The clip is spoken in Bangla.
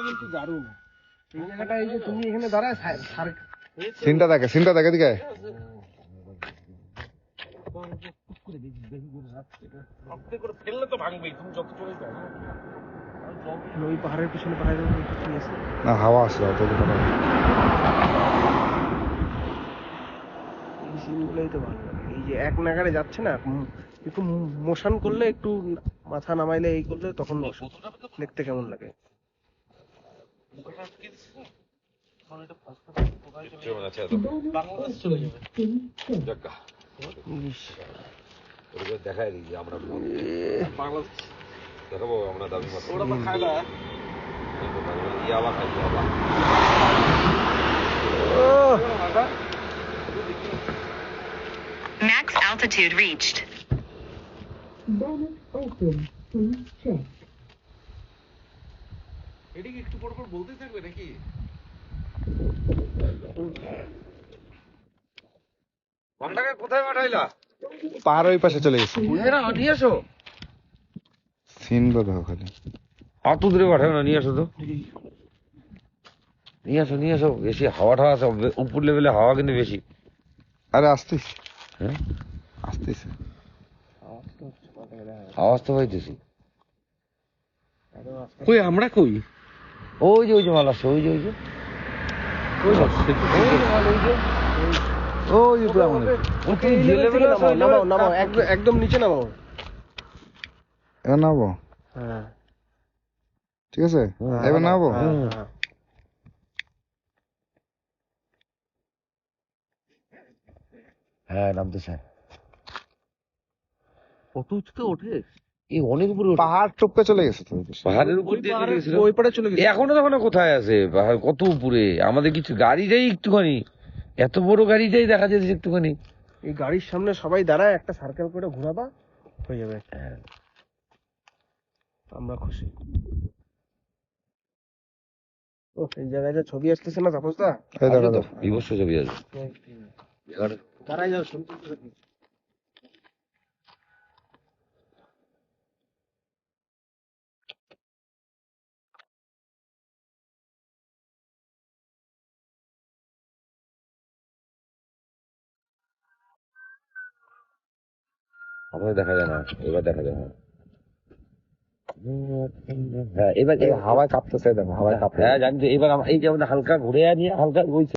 কিন্তু দারুণ এই জায়গাটা, এই যে তুমি এখানে দাঁড়ায় সিনটা দেখে দিকে ফেললে তো ভাঙবেই, তুমি যত চলে যাও। ওই পাহাড়ের পিছনে পাহাড়ের উপর ঠিক আছে না, হাওয়া আসছে অত এই সিনগুলোই তো ভালো লাগে। এই যে এক নাগাড়ে যাচ্ছে না, একটু মোশন করলে, একটু মাথা নামাইলে, এই করলে তখন দেখতে কেমন লাগে। দেখাই দিই আমরা দেখাবো, আমরা দাবি ইয়াবা খাই ইয়াবা। Max altitude reached. Bonnet open. Please check. এটা কি একটু পর পর বলতেই থাকবে নাকি? ঘন্টাকে কোথায় পাঠাইলা? পাহাড় ওই পাশে চলে গেছে। নিয়ে আসো, সিন দেখো খালি। অত দূরে পাঠাও না, নিয়ে আসো তো, নিয়ে আসো। বেশি হাওয়া ঠাওয়া আছে, উপর লেভেলে হাওয়া কিন্তু বেশি। আরে আসতিস, হ্যাঁ আসতিস। আওয়াজ তো পাইতেছি। কই আমরা কই? ওই যে মাল আসছে, ওই যে নামাও, একদম নিচে নামাও। এবার নামবো, হ্যাঁ ঠিক আছে, এবার নামবো। হ্যাঁ নামতেছে। কত উঁচুতে ওঠে? এই অনেক উপরে পাহাড় টপকে চলে গেছে তো। পাহাড়ের উপর দিয়ে চলে গেছিল। ওই পারে চলে গেছে। এখনো তখন কোথায় আছে পাহাড়, কত উপরে। আমাদের কিছু গাড়ি যাই একটুখানি, এত বড় গাড়ি যাই দেখা যাচ্ছে একটুখানি। এই গাড়ির সামনে সবাই দাঁড়ায়, একটা সার্কেল করে ঘোরাবা, হয়ে যাবে। আমরা খুশি। ও এই জায়গায় যা ছবি আসতেছে না তাপসদা, এই দেখো তো, বিভৎস ছবি আছে। দাঁড়াই যাও, ছবি তুলতে থাকি। আমাদের দেখা যায় না, এবার দেখা যায় না। হ্যাঁ এবার হাওয়ায় কাঁপতেছে, দেখো হাওয়ায় কাঁপতেছে। হ্যাঁ জানি তো। এবার এই যে আমাদের হালকা ঘুরে আনি, হালকা ওই